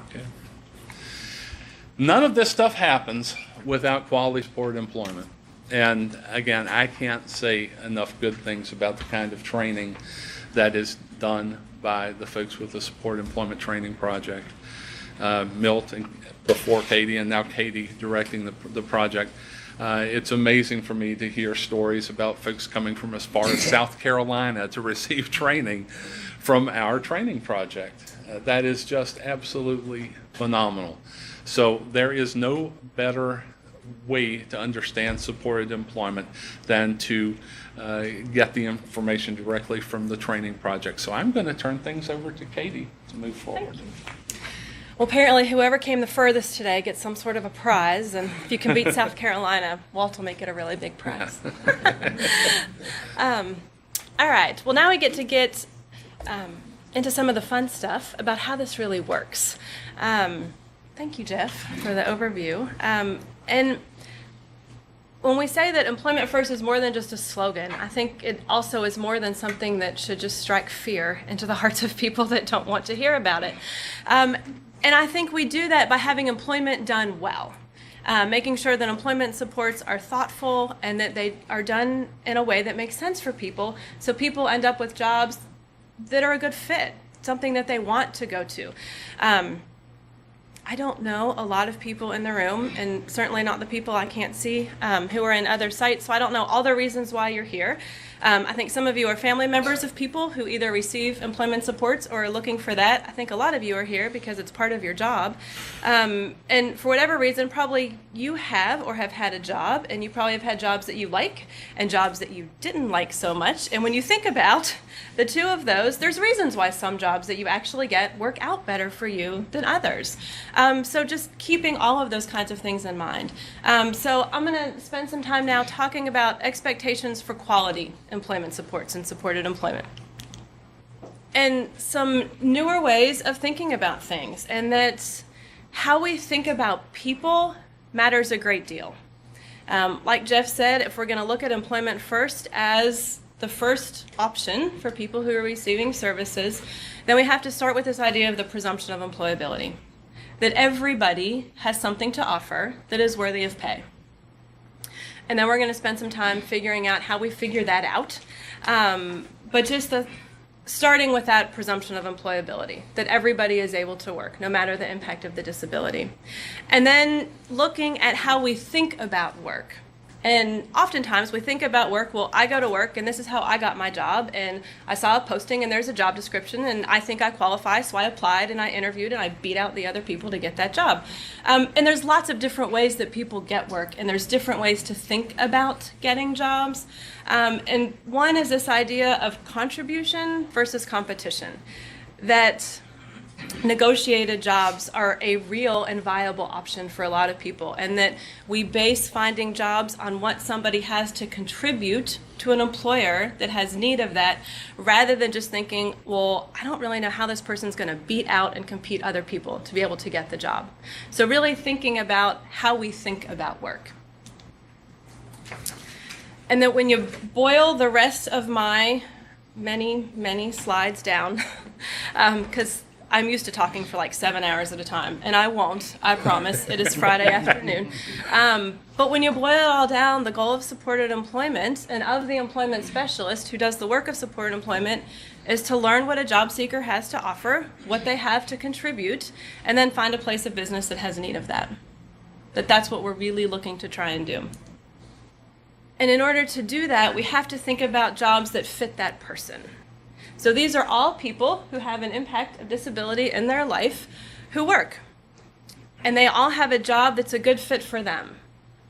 Okay. None of this stuff happens without quality supported employment. And again, I can't say enough good things about the kind of training that is done by the folks with the Supported Employment Training Project. Milt, and before Katie, and now Katie directing the project. It's amazing for me to hear stories about folks coming from as far as South Carolina to receive training from our training project. That is just absolutely phenomenal. So there is no better way to understand supported employment than to get the information directly from the training project. So I'm going to turn things over to Katie to move forward. Well, apparently whoever came the furthest today gets some sort of a prize, and if you can beat South Carolina, Walt will make it a really big prize. All right, well now we get into some of the fun stuff about how this really works. Thank you, Jeff, for the overview. And when we say that employment first is more than just a slogan, I think it also is more than something that should just strike fear into the hearts of people that don't want to hear about it. And I think we do that by having employment done well, making sure that employment supports are thoughtful and that they are done in a way that makes sense for people, so people end up with jobs that are a good fit, something that they want to go to. I don't know a lot of people in the room, and certainly not the people I can't see who are in other sites, so I don't know all the reasons why you're here. I think some of you are family members of people who either receive employment supports or are looking for that. I think a lot of you are here because it's part of your job. And for whatever reason, probably you have or have had a job, and you probably have had jobs that you like and jobs that you didn't like so much. And when you think about the two of those, there's reasons why some jobs that you actually get work out better for you than others. So just keeping all of those kinds of things in mind. So I'm going to spend some time now talking about expectations for quality employment supports and supported employment, and some newer ways of thinking about things, and that how we think about people matters a great deal. Like Jeff said, if we're going to look at employment first as the first option for people who are receiving services, then we have to start with this idea of the presumption of employability, that everybody has something to offer that is worthy of pay. And then we're going to spend some time figuring out how we figure that out. But just starting with that presumption of employability, that everybody is able to work, no matter the impact of the disability. And then looking at how we think about work. And oftentimes we think about work, well, I go to work and this is how I got my job, and I saw a posting and there's a job description and I think I qualify, so I applied and I interviewed and I beat out the other people to get that job. And there's lots of different ways that people get work, and there's different ways to think about getting jobs. And one is this idea of contribution versus competition, that negotiated jobs are a real and viable option for a lot of people, and that we base finding jobs on what somebody has to contribute to an employer that has need of that, rather than just thinking, well, I don't really know how this person's going to beat out and compete other people to be able to get the job. So really thinking about how we think about work. And that when you boil the rest of my many slides down, because I'm used to talking for like 7 hours at a time, and I won't, I promise. It is Friday afternoon. But when you boil it all down, the goal of supported employment and of the employment specialist who does the work of supported employment is to learn what a job seeker has to offer, what they have to contribute, and then find a place of business that has need of that. That's what we're really looking to try and do. And in order to do that, we have to think about jobs that fit that person. So these are all people who have an impact of disability in their life who work. And they all have a job that's a good fit for them.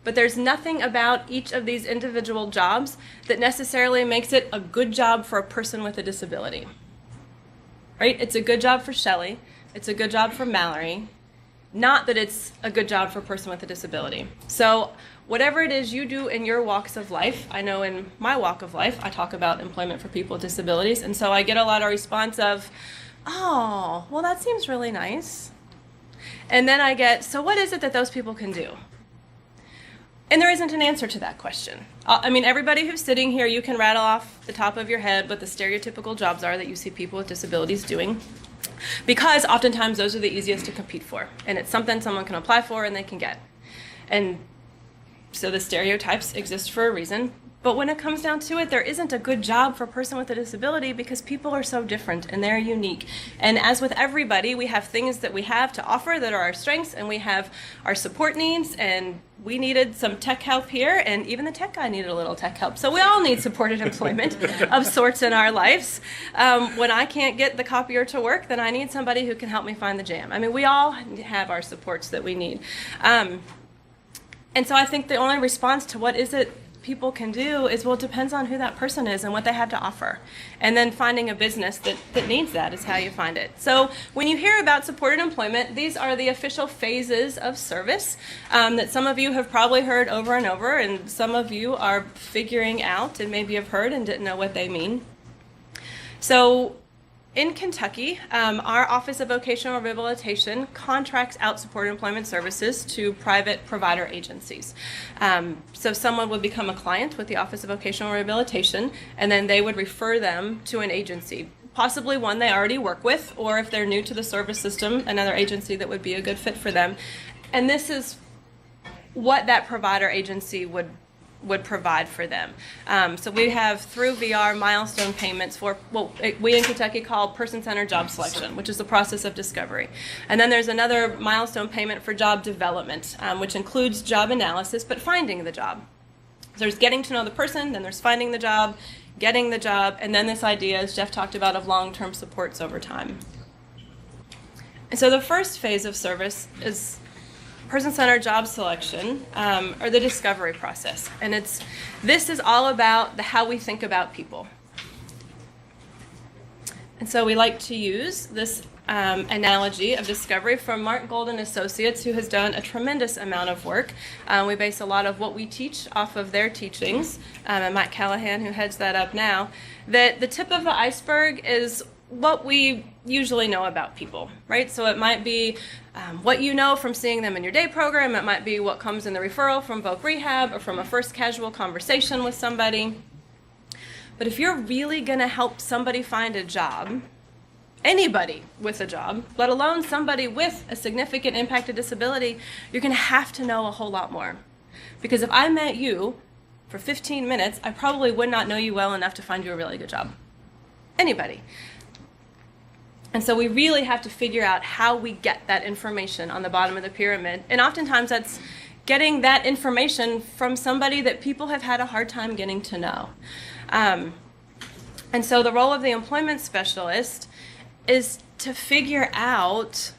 But there's nothing about each of these individual jobs that necessarily makes it a good job for a person with a disability. Right? It's a good job for Shelley. It's a good job for Mallory. Not that it's a good job for a person with a disability. So whatever it is you do in your walks of life, I know in my walk of life, I talk about employment for people with disabilities, and so I get a lot of response of, oh, well, that seems really nice. And then I get, so what is it that those people can do? And there isn't an answer to that question. I mean, everybody who's sitting here, you can rattle off the top of your head what the stereotypical jobs are that you see people with disabilities doing. because oftentimes those are the easiest to compete for, and it's something someone can apply for and they can get. And so the stereotypes exist for a reason. But when it comes down to it, there isn't a good job for a person with a disability because people are so different and they're unique. And as with everybody, we have things that we have to offer that are our strengths, and we have our support needs, and we needed some tech help here, and even the tech guy needed a little tech help. So we all need supported employment of sorts in our lives. When I can't get the copier to work, then I need somebody who can help me find the jam. I mean, we all have our supports that we need. And so I think the only response to what is it people can do is, well, it depends on who that person is and what they have to offer. And then finding a business that needs that is how you find it. So when you hear about supported employment, these are the official phases of service that some of you have probably heard over and over, and some of you are figuring out and maybe have heard and didn't know what they mean. So in Kentucky, our Office of Vocational Rehabilitation contracts out supported employment services to private provider agencies. So someone would become a client with the Office of Vocational Rehabilitation, and then they would refer them to an agency, possibly one they already work with, or if they're new to the service system, another agency that would be a good fit for them. And this is what that provider agency would provide for them. So we have, through VR, milestone payments for what we in Kentucky call person-centered job selection, which is the process of discovery. And then there's another milestone payment for job development, which includes job analysis, but finding the job. So there's getting to know the person, then there's finding the job, getting the job, and then this idea, as Jeff talked about, of long-term supports over time. And so the first phase of service is person-centered job selection, or the discovery process. And this is all about how we think about people. And so we like to use this analogy of discovery from Mark Golden Associates, who has done a tremendous amount of work. We base a lot of what we teach off of their teachings, and Mike Callahan, who heads that up now, that the tip of the iceberg is what we usually know about people, right? So it might be what you know from seeing them in your day program. It might be what comes in the referral from Voc Rehab or from a first casual conversation with somebody. But if you're really going to help somebody find a job, anybody with a job, let alone somebody with a significant impacted disability, you're going to have to know a whole lot more. Because if I met you for 15 minutes, I probably would not know you well enough to find you a really good job. Anybody. And so we really have to figure out how we get that information on the bottom of the pyramid. And oftentimes that's getting that information from somebody that people have had a hard time getting to know. And so the role of the employment specialist is to figure out,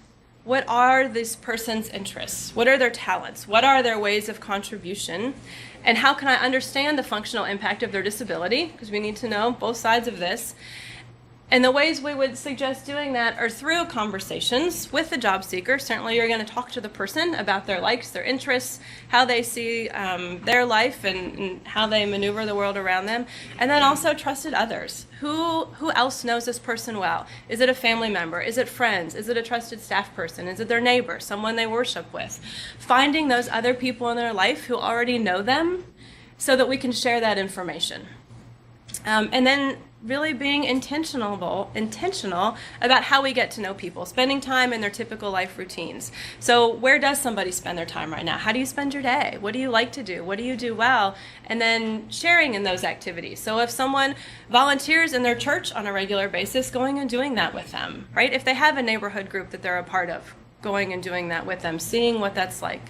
what are this person's interests? What are their talents? What are their ways of contribution? And how can I understand the functional impact of their disability? Because we need to know both sides of this. And the ways we would suggest doing that are through conversations with the job seeker. Certainly you're going to talk to the person about their likes, their interests, how they see their life and how they maneuver the world around them. And then also trusted others. Who else knows this person well? Is it a family member? Is it friends? Is it a trusted staff person? Is it their neighbor, someone they worship with? Finding those other people in their life who already know them so that we can share that information. And then really being intentional about how we get to know people, spending time in their typical life routines. So where does somebody spend their time right now? How do you spend your day? What do you like to do? What do you do well? And then sharing in those activities. So if someone volunteers in their church on a regular basis, going and doing that with them, right? If they have a neighborhood group that they're a part of, going and doing that with them, seeing what that's like.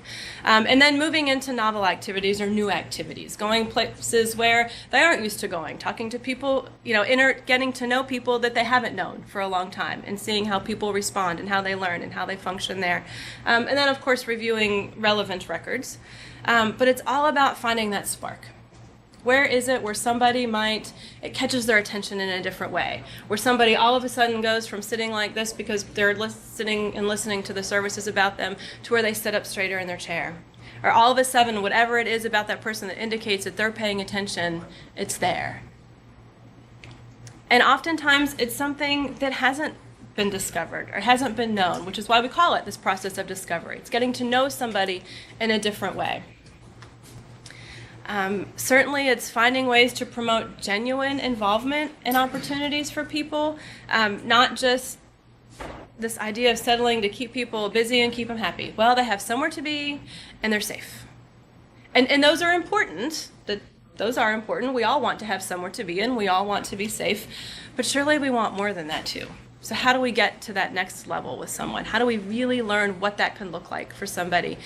And then moving into novel activities or new activities, going places where they aren't used to going, talking to people, getting to know people that they haven't known for a long time, and seeing how people respond and how they learn and how they function there. And then, of course, reviewing relevant records. But it's all about finding that spark. Where is it where somebody it catches their attention in a different way? Where somebody all of a sudden goes from sitting like this because they're sitting and listening to the services about them to where they sit up straighter in their chair. Or all of a sudden, whatever it is about that person that indicates that they're paying attention, it's there. And oftentimes, it's something that hasn't been discovered or hasn't been known, which is why we call it this process of discovery. It's getting to know somebody in a different way. Certainly, it's finding ways to promote genuine involvement in opportunities for people, not just this idea of settling to keep people busy and keep them happy? Well, they have somewhere to be and they're safe. And those are important. Those are important. We all want to have somewhere to be and we all want to be safe. But surely we want more than that too. So how do we get to that next level with someone? How do we really learn what that can look like for somebody?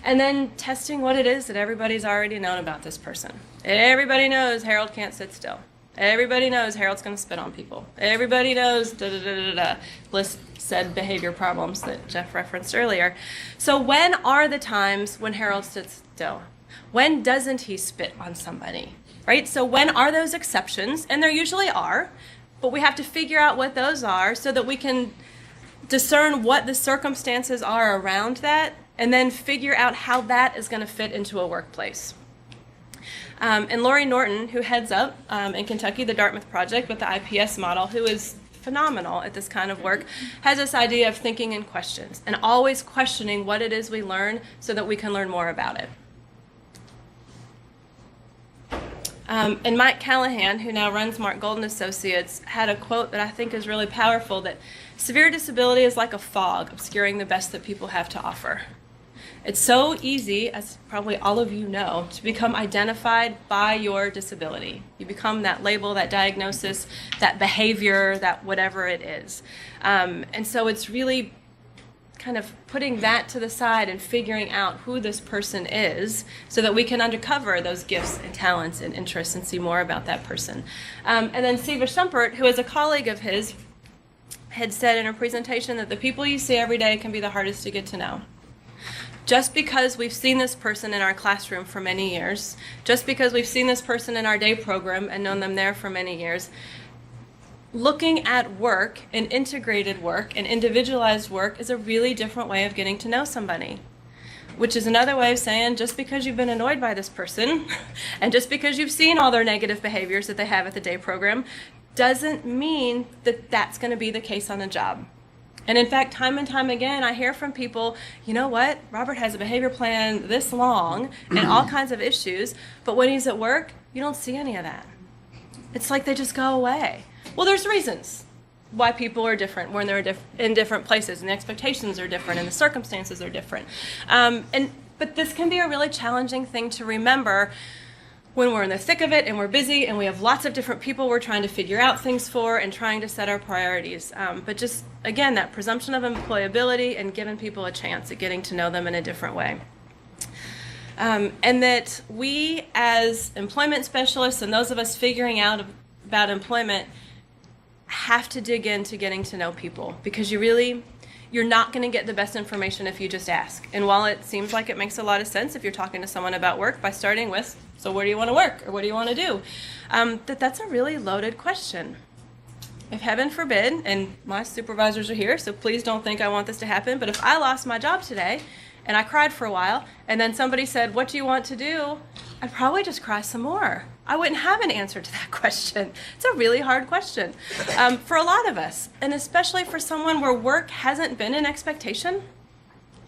And then testing what it is that everybody's already known about this person. Everybody knows Harold can't sit still. Everybody knows Harold's going to spit on people. Everybody knows da-da-da-da-da. Bliss said behavior problems that Jeff referenced earlier. So when are the times when Harold sits still? When doesn't he spit on somebody? Right? So when are those exceptions? And there usually are. But we have to figure out what those are so that we can discern what the circumstances are around that and then figure out how that is going to fit into a workplace. And Lori Norton, who heads up in Kentucky the Dartmouth Project with the IPS model, who is phenomenal at this kind of work, has this idea of thinking in questions and always questioning what it is we learn so that we can learn more about it. And Mike Callahan, who now runs Mark Golden Associates, had a quote that I think is really powerful, that severe disability is like a fog obscuring the best that people have to offer. It's so easy, as probably all of you know, to become identified by your disability. You become that label, that diagnosis, that behavior, that whatever it is. And so it's really kind of putting that to the side and figuring out who this person is so that we can uncover those gifts and talents and interests and see more about that person. And then Siva Shumpert, who is a colleague of his, had said in her presentation that the people you see every day can be the hardest to get to know. Just because we've seen this person in our classroom for many years, just because we've seen this person in our day program and known them there for many years, looking at work and integrated work and individualized work is a really different way of getting to know somebody. Which is another way of saying just because you've been annoyed by this person and just because you've seen all their negative behaviors that they have at the day program doesn't mean that that's going to be the case on the job. And in fact, time and time again, I hear from people, you know what, Robert has a behavior plan this long and all kinds of issues, but when he's at work, you don't see any of that. It's like they just go away. Well, there's reasons why people are different when they're in different places, and the expectations are different, and the circumstances are different. But this can be a really challenging thing to remember when we're in the thick of it and we're busy and we have lots of different people we're trying to figure out things for and trying to set our priorities. But just, again, that presumption of employability and giving people a chance at getting to know them in a different way. And that we as employment specialists and those of us figuring out about employment have to dig into getting to know people, because you're not going to get the best information if you just ask. And while it seems like it makes a lot of sense if you're talking to someone about work by starting with, so where do you want to work, or what do you want to do, that's a really loaded question. If heaven forbid, and my supervisors are here, so please don't think I want this to happen, but if I lost my job today and I cried for a while and then somebody said, what do you want to do, I'd probably just cry some more. I wouldn't have an answer to that question. It's a really hard question for a lot of us, and especially for someone where work hasn't been an expectation.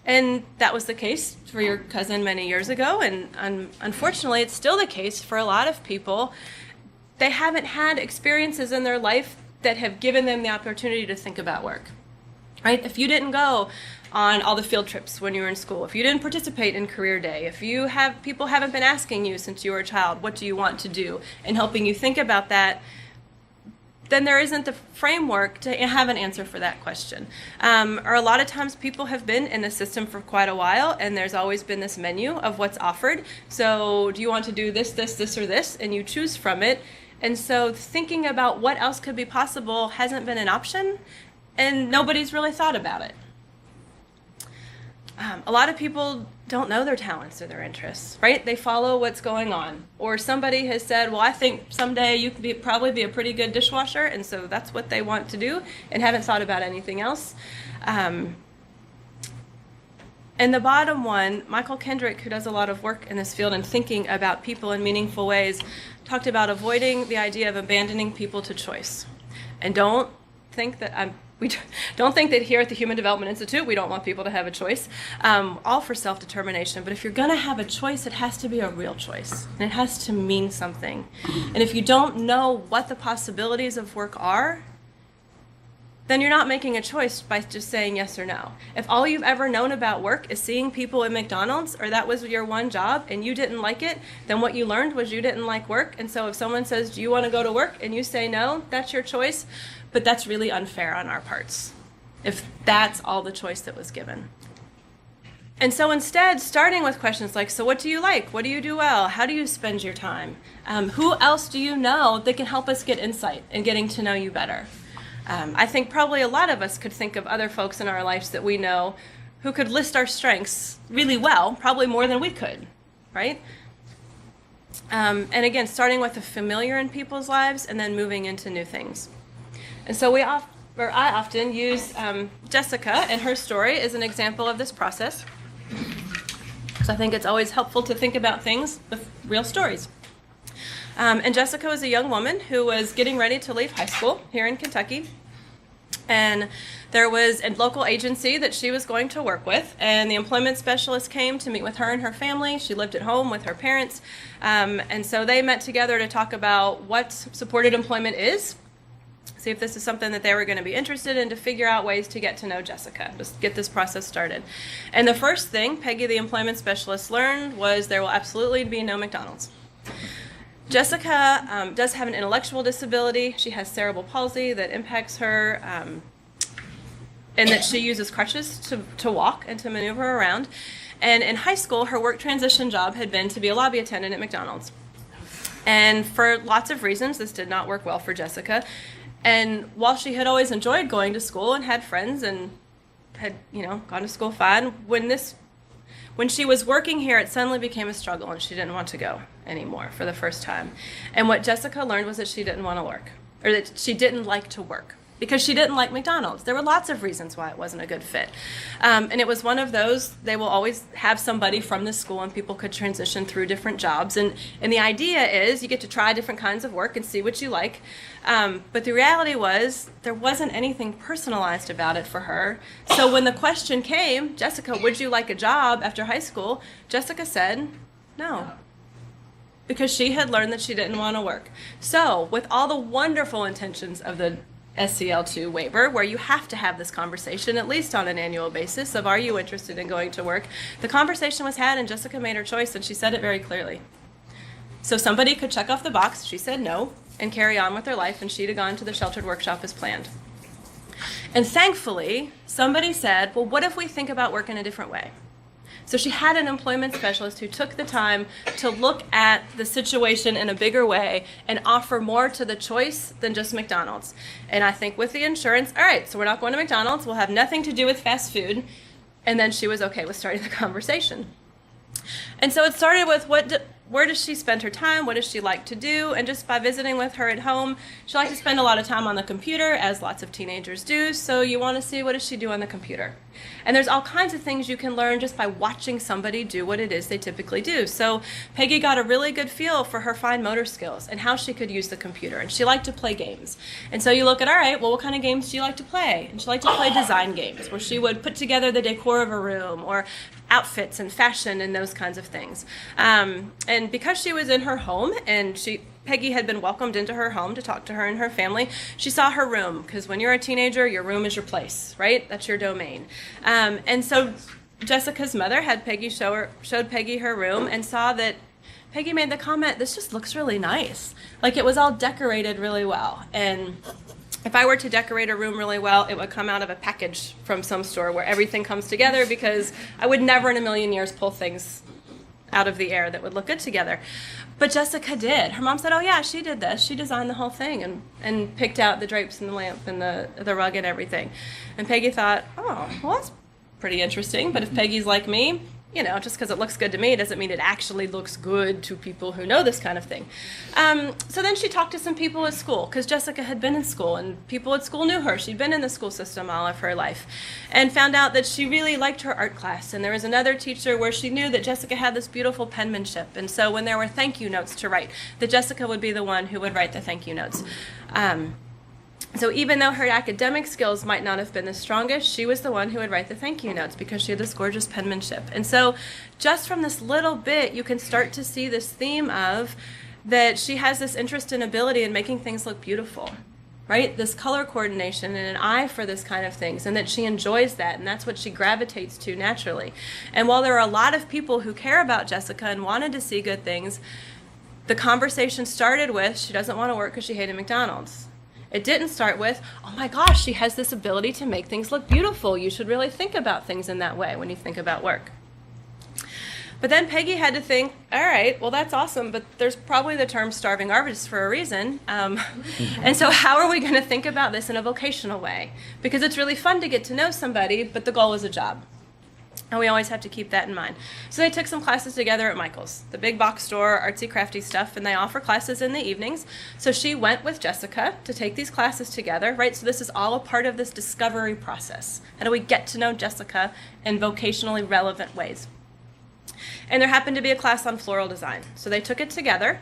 And that was the case for your cousin many years ago, and unfortunately it's still the case for a lot of people. They haven't had experiences in their life that have given them the opportunity to think about work. Right? If you didn't go on all the field trips when you were in school, if you didn't participate in career day, if people haven't been asking you since you were a child, what do you want to do, and helping you think about that, then there isn't the framework to have an answer for that question. Or a lot of times people have been in the system for quite a while, and there's always been this menu of what's offered. So do you want to do this, this, this, or this, and you choose from it. And so thinking about what else could be possible hasn't been an option, and nobody's really thought about it. A lot of people don't know their talents or their interests, right? They follow what's going on. Or somebody has said, well, I think someday you could probably be a pretty good dishwasher, and so that's what they want to do, and haven't thought about anything else. And the bottom one, Michael Kendrick, who does a lot of work in this field and thinking about people in meaningful ways, talked about avoiding the idea of abandoning people to choice. And don't think that don't think that here at the Human Development Institute we don't want people to have a choice, all for self-determination. But if you're going to have a choice, it has to be a real choice, and it has to mean something. And if you don't know what the possibilities of work are, then you're not making a choice by just saying yes or no. If all you've ever known about work is seeing people at McDonald's, or that was your one job and you didn't like it, then what you learned was you didn't like work. And so if someone says, do you want to go to work? And you say no, that's your choice. But that's really unfair on our parts, if that's all the choice that was given. And so instead, starting with questions like, so what do you like? What do you do well? How do you spend your time? Who else do you know that can help us get insight and getting to know you better? I think probably a lot of us could think of other folks in our lives that we know who could list our strengths really well, probably more than we could, right? And again, starting with the familiar in people's lives and then moving into new things. And so I often use Jessica and her story as an example of this process. So I think it's always helpful to think about things with real stories. And Jessica was a young woman who was getting ready to leave high school here in Kentucky. And there was a local agency that she was going to work with, and the employment specialist came to meet with her and her family. She lived at home with her parents. And so they met together to talk about what supported employment is, see if this is something that they were going to be interested in, to figure out ways to get to know Jessica, just get this process started. And the first thing Peggy, the employment specialist, learned was there will absolutely be no McDonald's. Jessica does have an intellectual disability. She has cerebral palsy that impacts her, and that she uses crutches to walk and to maneuver around. And in high school, her work transition job had been to be a lobby attendant at McDonald's. And for lots of reasons, this did not work well for Jessica. And while she had always enjoyed going to school and had friends and had, gone to school fine, when she was working here, it suddenly became a struggle and she didn't want to go anymore for the first time. And what Jessica learned was that she didn't want to work, or that she didn't like to work, because she didn't like McDonald's. There were lots of reasons why it wasn't a good fit. And it was one of those, they will always have somebody from the school and people could transition through different jobs. And the idea is you get to try different kinds of work and see what you like. But the reality was there wasn't anything personalized about it for her. So when the question came, Jessica, would you like a job after high school? Jessica said no, because she had learned that she didn't want to work. So with all the wonderful intentions of the SCL2 waiver, where you have to have this conversation at least on an annual basis of, are you interested in going to work? The conversation was had and Jessica made her choice, and she said it very clearly. So somebody could check off the box, she said no, and carry on with their life, and she'd have gone to the sheltered workshop as planned. And thankfully, somebody said, well, what if we think about work in a different way? So she had an employment specialist who took the time to look at the situation in a bigger way and offer more to the choice than just McDonald's. And I think with the insurance, all right, so we're not going to McDonald's, we'll have nothing to do with fast food. And then she was okay with starting the conversation. And so it started with where does she spend her time? What does she like to do? And just by visiting with her at home, she liked to spend a lot of time on the computer, as lots of teenagers do. So you want to see, what does she do on the computer? And there's all kinds of things you can learn just by watching somebody do what it is they typically do. So Peggy got a really good feel for her fine motor skills and how she could use the computer. And she liked to play games. And so you look at, all right, well, what kind of games do you like to play? And she liked to play design games, where she would put together the decor of a room, or outfits and fashion and those kinds of things. And because she was in her home, and Peggy had been welcomed into her home to talk to her and her family, she saw her room, because when you're a teenager, your room is your place, right? That's your domain. And so Jessica's mother had Peggy showed Peggy her room, and saw that Peggy made the comment, this just looks really nice. Like, it was all decorated really well. And if I were to decorate a room really well, it would come out of a package from some store where everything comes together, because I would never in a million years pull things out of the air that would look good together. But Jessica did. Her mom said, oh yeah, she did this. She designed the whole thing and picked out the drapes and the lamp and the rug and everything. And Peggy thought, oh, well, that's pretty interesting. But if Peggy's like me, just because it looks good to me doesn't mean it actually looks good to people who know this kind of thing. So then she talked to some people at school, because Jessica had been in school and people at school knew her. She'd been in the school system all of her life, and found out that she really liked her art class. And there was another teacher where she knew that Jessica had this beautiful penmanship. And so when there were thank you notes to write, that Jessica would be the one who would write the thank you notes. So even though her academic skills might not have been the strongest, she was the one who would write the thank you notes, because she had this gorgeous penmanship. And so just from this little bit, you can start to see this theme of that she has this interest and ability in making things look beautiful, right? This color coordination and an eye for this kind of things, and that she enjoys that, and that's what she gravitates to naturally. And while there are a lot of people who care about Jessica and wanted to see good things, the conversation started with, she doesn't want to work because she hated McDonald's. It didn't start with, oh my gosh, she has this ability to make things look beautiful. You should really think about things in that way when you think about work. But then Peggy had to think, all right, well, that's awesome, but there's probably the term starving artist for a reason. And so how are we going to think about this in a vocational way? Because it's really fun to get to know somebody, but the goal is a job. And we always have to keep that in mind. So they took some classes together at Michael's, the big box store, artsy crafty stuff, and they offer classes in the evenings. So she went with Jessica to take these classes together, right? So this is all a part of this discovery process. How do we get to know Jessica in vocationally relevant ways? And there happened to be a class on floral design. So they took it together.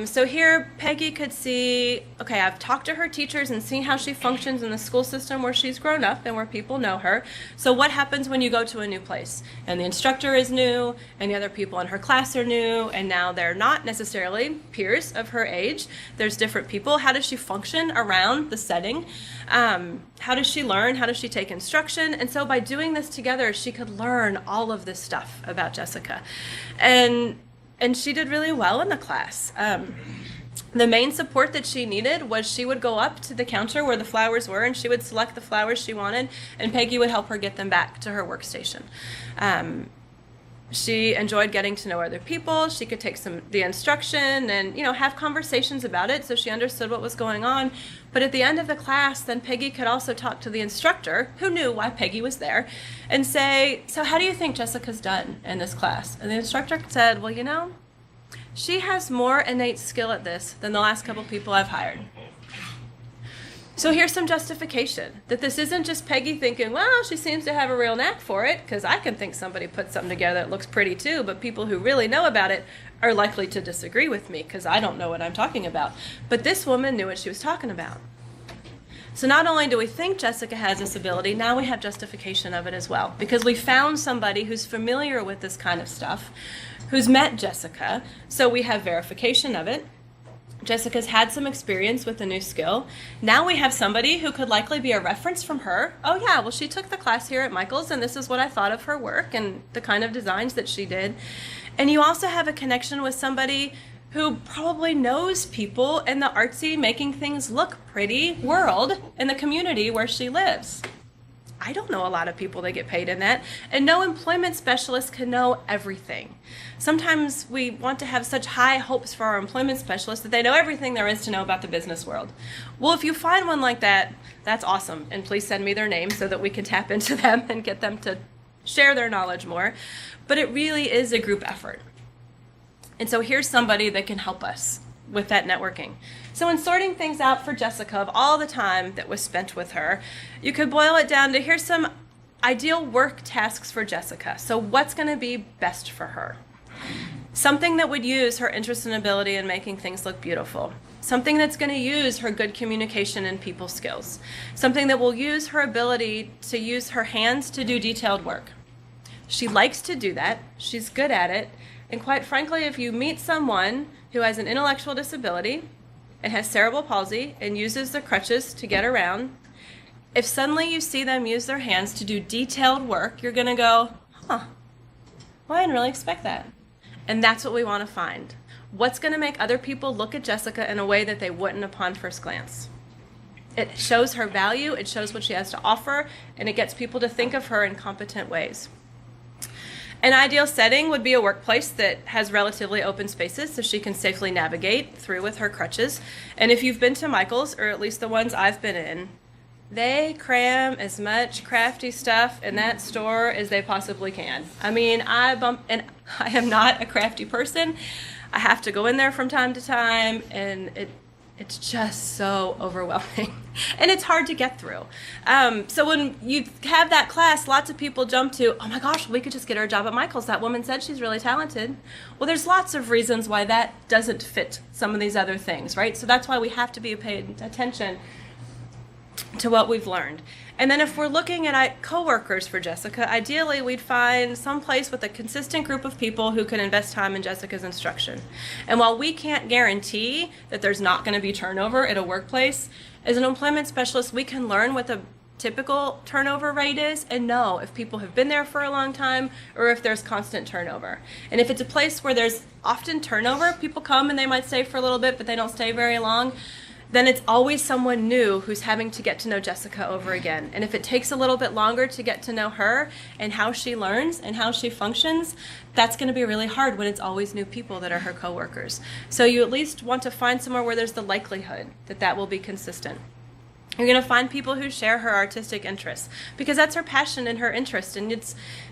So here Peggy could see, okay, I've talked to her teachers and seen how she functions in the school system where she's grown up and where people know her. So what happens when you go to a new place? And the instructor is new, and the other people in her class are new, and now they're not necessarily peers of her age. There's different people. How does she function around the setting? How does she learn? How does she take instruction? And so by doing this together, she could learn all of this stuff about Jessica. And she did really well in the class. The main support that she needed was she would go up to the counter where the flowers were, and she would select the flowers she wanted, and Peggy would help her get them back to her workstation. She enjoyed getting to know other people. She could take the instruction and, have conversations about it, so she understood what was going on. But at the end of the class, then Peggy could also talk to the instructor, who knew why Peggy was there, and say, so how do you think Jessica's done in this class? And the instructor said, well, she has more innate skill at this than the last couple people I've hired. So here's some justification, that this isn't just Peggy thinking, well, she seems to have a real knack for it, because I can think somebody put something together that looks pretty too, but people who really know about it are likely to disagree with me because I don't know what I'm talking about. But this woman knew what she was talking about. So not only do we think Jessica has this ability, now we have justification of it as well, because we found somebody who's familiar with this kind of stuff, who's met Jessica, so we have verification of it. Jessica's had some experience with the new skill. Now we have somebody who could likely be a reference from her. Oh yeah, well, she took the class here at Michael's, and this is what I thought of her work and the kind of designs that she did. And you also have a connection with somebody who probably knows people in the artsy, making things look pretty world in the community where she lives. I don't know a lot of people that get paid in that, and no employment specialist can know everything. Sometimes we want to have such high hopes for our employment specialists that they know everything there is to know about the business world. Well, if you find one like that, that's awesome, and please send me their name so that we can tap into them and get them to share their knowledge more. But it really is a group effort. And so here's somebody that can help us with that networking. So in sorting things out for Jessica of all the time that was spent with her, you could boil it down to here's some ideal work tasks for Jessica. So what's going to be best for her? Something that would use her interest and ability in making things look beautiful. Something that's going to use her good communication and people skills. Something that will use her ability to use her hands to do detailed work. She likes to do that. She's good at it. And quite frankly, if you meet someone who has an intellectual disability and has cerebral palsy and uses the crutches to get around, if suddenly you see them use their hands to do detailed work, you're going to go, well, I didn't really expect that. And that's what we want to find. What's going to make other people look at Jessica in a way that they wouldn't upon first glance? It shows her value, it shows what she has to offer, and it gets people to think of her in competent ways. An ideal setting would be a workplace that has relatively open spaces so she can safely navigate through with her crutches. And if you've been to Michael's, or at least the ones I've been in, they cram as much crafty stuff in that store as they possibly can. I mean, and I am not a crafty person. I have to go in there from time to time, and it's just so overwhelming. And it's hard to get through. So when you have that class, lots of people jump to, oh my gosh, we could just get her a job at Michael's. That woman said she's really talented. Well, there's lots of reasons why that doesn't fit some of these other things, right? So that's why we have to be paying attention to what we've learned. And then if we're looking at coworkers for Jessica, ideally we'd find some place with a consistent group of people who can invest time in Jessica's instruction. And while we can't guarantee that there's not going to be turnover at a workplace, As an employment specialist, we can learn what the typical turnover rate is and know if people have been there for a long time or if there's constant turnover. And if it's a place where there's often turnover, people come and they might stay for a little bit, but they don't stay very long, then it's always someone new who's having to get to know Jessica over again. And if it takes a little bit longer to get to know her and how she learns and how she functions, that's going to be really hard when it's always new people that are her coworkers. So you at least want to find somewhere where there's the likelihood that that will be consistent. You're going to find people who share her artistic interests because that's her passion and her interest, and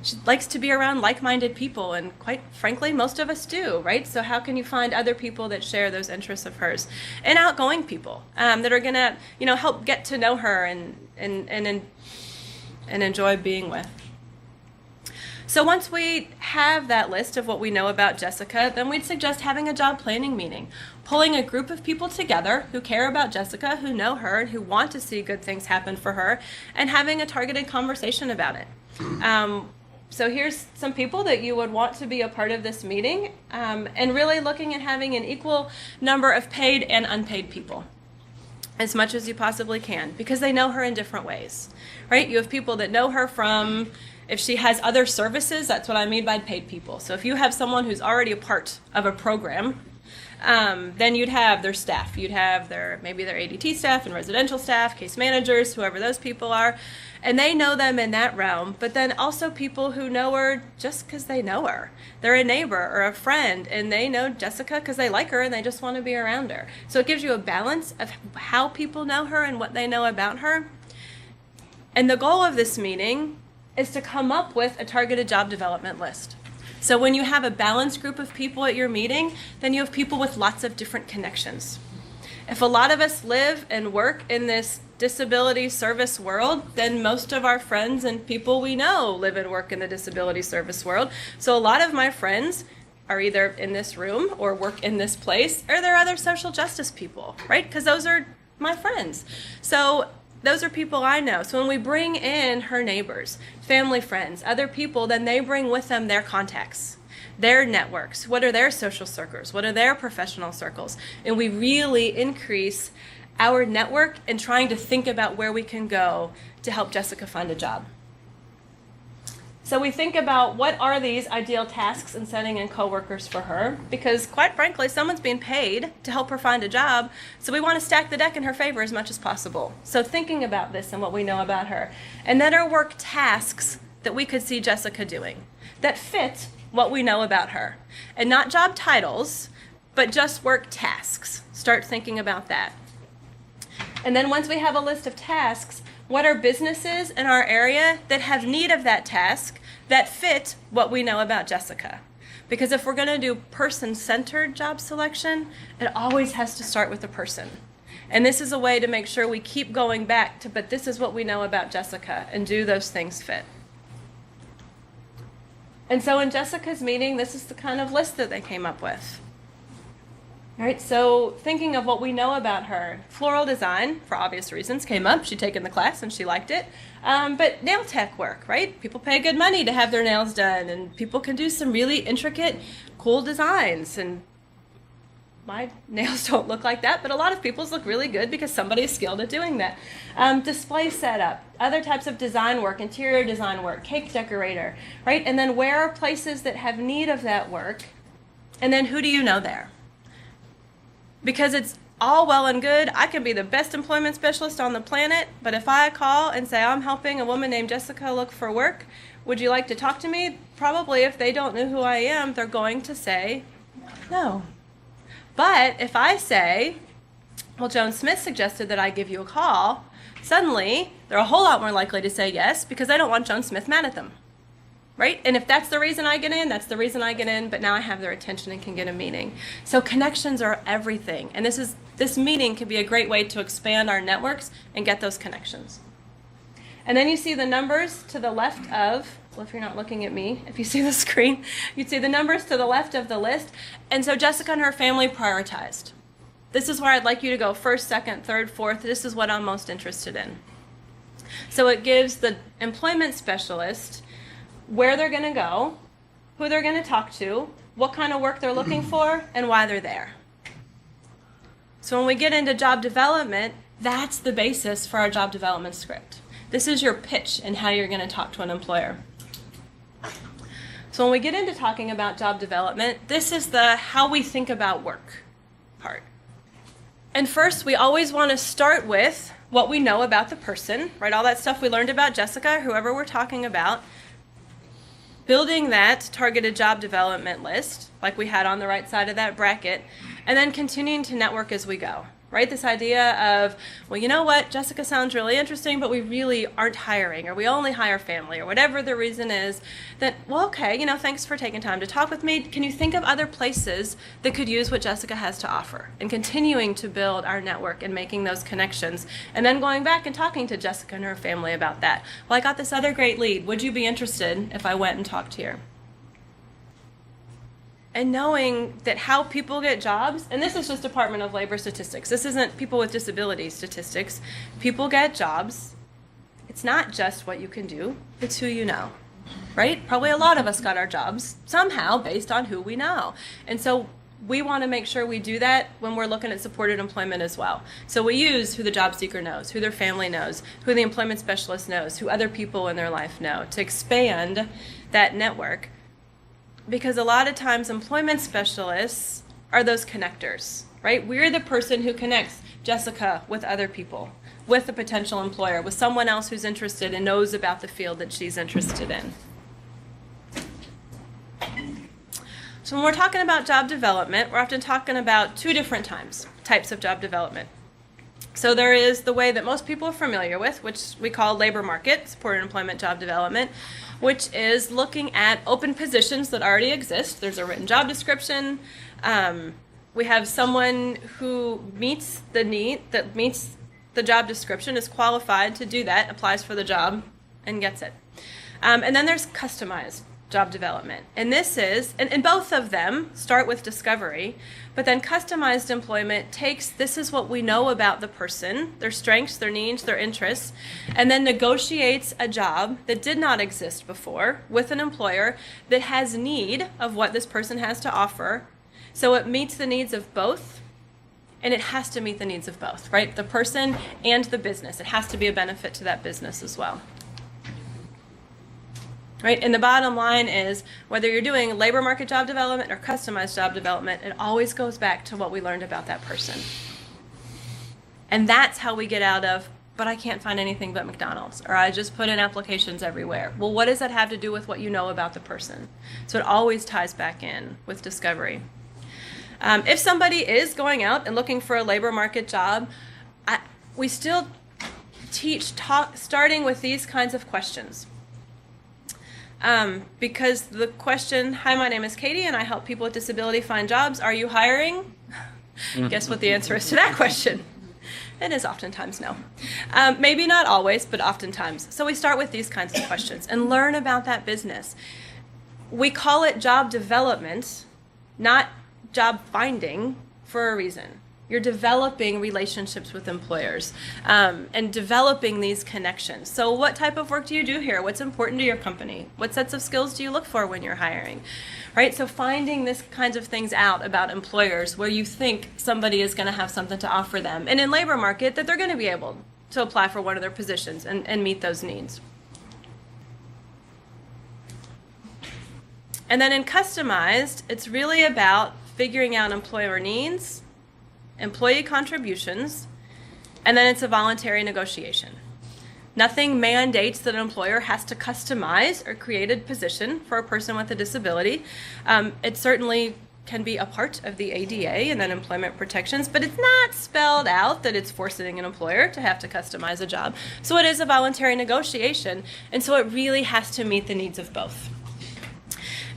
she likes to be around like-minded people, and quite frankly, most of us do, right? So how can you find other people that share those interests of hers? And outgoing people that are going to, help get to know her and enjoy being with. So once we have that list of what we know about Jessica, then we'd suggest having a job planning meeting, pulling a group of people together who care about Jessica, who know her, and who want to see good things happen for her, and having a targeted conversation about it. So here's some people that you would want to be a part of this meeting, and really looking at having an equal number of paid and unpaid people, as much as you possibly can, because they know her in different ways, right? You have people that know her from, if she has other services, that's what I mean by paid people. So if you have someone who's already a part of a program, then you'd have their staff. You'd have maybe their ADT staff and residential staff, case managers, whoever those people are, and they know them in that realm. But then also people who know her just because they know her. They're a neighbor or a friend, and they know Jessica because they like her and they just want to be around her. So it gives you a balance of how people know her and what they know about her. And the goal of this meeting is to come up with a targeted job development list. So when you have a balanced group of people at your meeting, then you have people with lots of different connections. If a lot of us live and work in this disability service world, then most of our friends and people we know live and work in the disability service world. So a lot of my friends are either in this room or work in this place, or they're other social justice people, right? Because those are my friends. So those are people I know. So when we bring in her neighbors, family, friends, other people, then they bring with them their contacts, their networks. What are their social circles? What are their professional circles? And we really increase our network in trying to think about where we can go to help Jessica find a job. So we think about what are these ideal tasks and setting in coworkers for her, because quite frankly, someone's being paid to help her find a job, so we want to stack the deck in her favor as much as possible. So thinking about this and what we know about her. And then our work tasks that we could see Jessica doing that fit what we know about her. And not job titles, but just work tasks. Start thinking about that. And then once we have a list of tasks, what are businesses in our area that have need of that task that fit what we know about Jessica? Because if we're going to do person-centered job selection, it always has to start with the person. And this is a way to make sure we keep going back to, but this is what we know about Jessica, and do those things fit? And so in Jessica's meeting, this is the kind of list that they came up with. All right, so thinking of what we know about her, floral design, for obvious reasons, came up. She'd taken the class and she liked it. But nail tech work, right? People pay good money to have their nails done, and people can do some really intricate, cool designs. And my nails don't look like that, but a lot of people's look really good because somebody is skilled at doing that. Display setup, other types of design work, interior design work, cake decorator, right? And then where are places that have need of that work? And then who do you know there? Because it's all well and good, I can be the best employment specialist on the planet, but if I call and say I'm helping a woman named Jessica look for work, would you like to talk to me? Probably if they don't know who I am, they're going to say no. But if I say, well, Joan Smith suggested that I give you a call, suddenly they're a whole lot more likely to say yes because they don't want Joan Smith mad at them. Right? And if that's the reason I get in, that's the reason I get in, but now I have their attention and can get a meeting. So connections are everything. And this meeting can be a great way to expand our networks and get those connections. And then you see the numbers to the left of, well, if you're not looking at me, if you see the screen, you'd see the numbers to the left of the list. And so Jessica and her family prioritized. This is where I'd like you to go first, second, third, fourth. This is what I'm most interested in. So it gives the employment specialist where they're going to go, who they're going to talk to, what kind of work they're looking for, and why they're there. So when we get into job development, That's the basis for our job development script. This is your pitch and how you're going to talk to an employer. So when we get into talking about job development, this is the how we think about work part. And first, we always want to start with what we know about the person, right? All that stuff we learned about Jessica, whoever we're talking about, building that targeted job development list, like we had on the right side of that bracket, and then continuing to network as we go, right? This idea of, well, you know what, Jessica sounds really interesting, but we really aren't hiring, or we only hire family, or whatever the reason is, that, well, okay, thanks for taking time to talk with me. Can you think of other places that could use what Jessica has to offer? And continuing to build our network and making those connections, and then going back and talking to Jessica and her family about that. Well, I got this other great lead. Would you be interested if I went and talked to her? And knowing that how people get jobs, and this is just Department of Labor statistics. This isn't people with disabilities statistics. People get jobs. It's not just what you can do, it's who you know, right? Probably a lot of us got our jobs somehow based on who we know. And so we want to make sure we do that when we're looking at supported employment as well. So we use who the job seeker knows, who their family knows, who the employment specialist knows, who other people in their life know, to expand that network. Because a lot of times employment specialists are those connectors, right? We're the person who connects Jessica with other people, with a potential employer, with someone else who's interested and knows about the field that she's interested in. So when we're talking about job development, we're often talking about two different types of job development. So there is the way that most people are familiar with, which we call labor market, supported employment job development, which is looking at open positions that already exist. There's a written job description. We have someone who meets the need, that meets the job description, is qualified to do that, applies for the job, and gets it. And then there's customized job development. And this is, and both of them start with discovery, but then customized employment takes, this is what we know about the person, their strengths, their needs, their interests, and then negotiates a job that did not exist before with an employer that has need of what this person has to offer. So it meets the needs of both, and it has to meet the needs of both, right? The person and the business. It has to be a benefit to that business as well. Right? And the bottom line is, whether you're doing labor market job development or customized job development, it always goes back to what we learned about that person. And that's how we get out of, but I can't find anything but McDonald's, or I just put in applications everywhere. Well, what does that have to do with what you know about the person? So it always ties back in with discovery. If somebody is going out and looking for a labor market job, we still teach starting with these kinds of questions. Because the question, hi, my name is Katie and I help people with disability find jobs. Are you hiring? Guess what the answer is to that question? It is oftentimes no. Maybe not always, but oftentimes. So we start with these kinds of questions and learn about that business. We call it job development, not job finding, for a reason. You're developing relationships with employers and developing these connections. So what type of work do you do here? What's important to your company? What sets of skills do you look for when you're hiring? Right? So finding these kinds of things out about employers where you think somebody is going to have something to offer them. And in labor market, that they're going to be able to apply for one of their positions and meet those needs. And then in customized, it's really about figuring out employer needs, employee contributions, and then it's a voluntary negotiation. Nothing mandates that an employer has to customize or create a position for a person with a disability. It certainly can be a part of the ADA and then employment protections, but it's not spelled out that it's forcing an employer to have to customize a job. So it is a voluntary negotiation, and so it really has to meet the needs of both.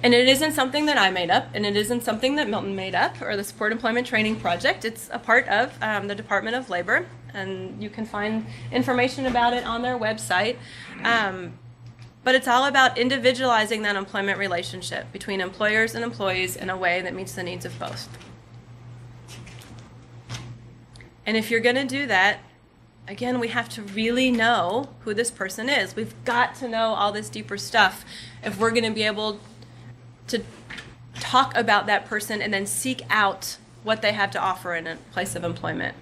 And it isn't something that I made up, and it isn't something that Milton made up, or the Support Employment Training Project. It's a part of the Department of Labor, and you can find information about it on their website. But it's all about individualizing that employment relationship between employers and employees in a way that meets the needs of both. And if you're going to do that, again, we have to really know who this person is. We've got to know all this deeper stuff if we're going to be able to talk about that person and then seek out what they have to offer in a place of employment.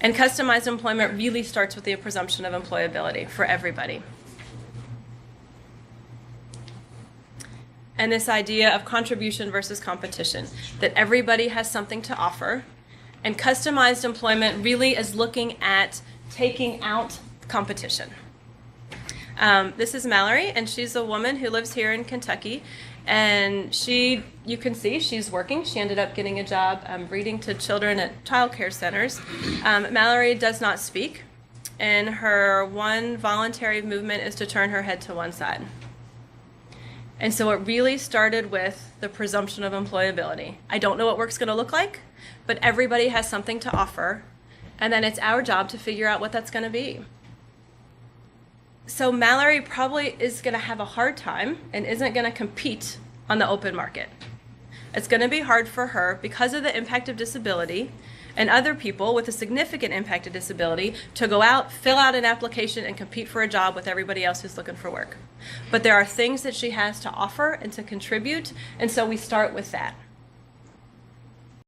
And customized employment really starts with the presumption of employability for everybody. And this idea of contribution versus competition, that everybody has something to offer. And customized employment really is looking at taking out competition. This is Mallory, and she's a woman who lives here in Kentucky. And you can see she's working. She ended up getting a job reading to children at child care centers. Mallory does not speak, and her one voluntary movement is to turn her head to one side. And so it really started with the presumption of employability. I don't know what work's going to look like, but everybody has something to offer, and then it's our job to figure out what that's going to be. So Mallory probably is going to have a hard time and isn't going to compete on the open market. It's going to be hard for her because of the impact of disability and other people with a significant impact of disability to go out, fill out an application, and compete for a job with everybody else who's looking for work. But there are things that she has to offer and to contribute, and so we start with that.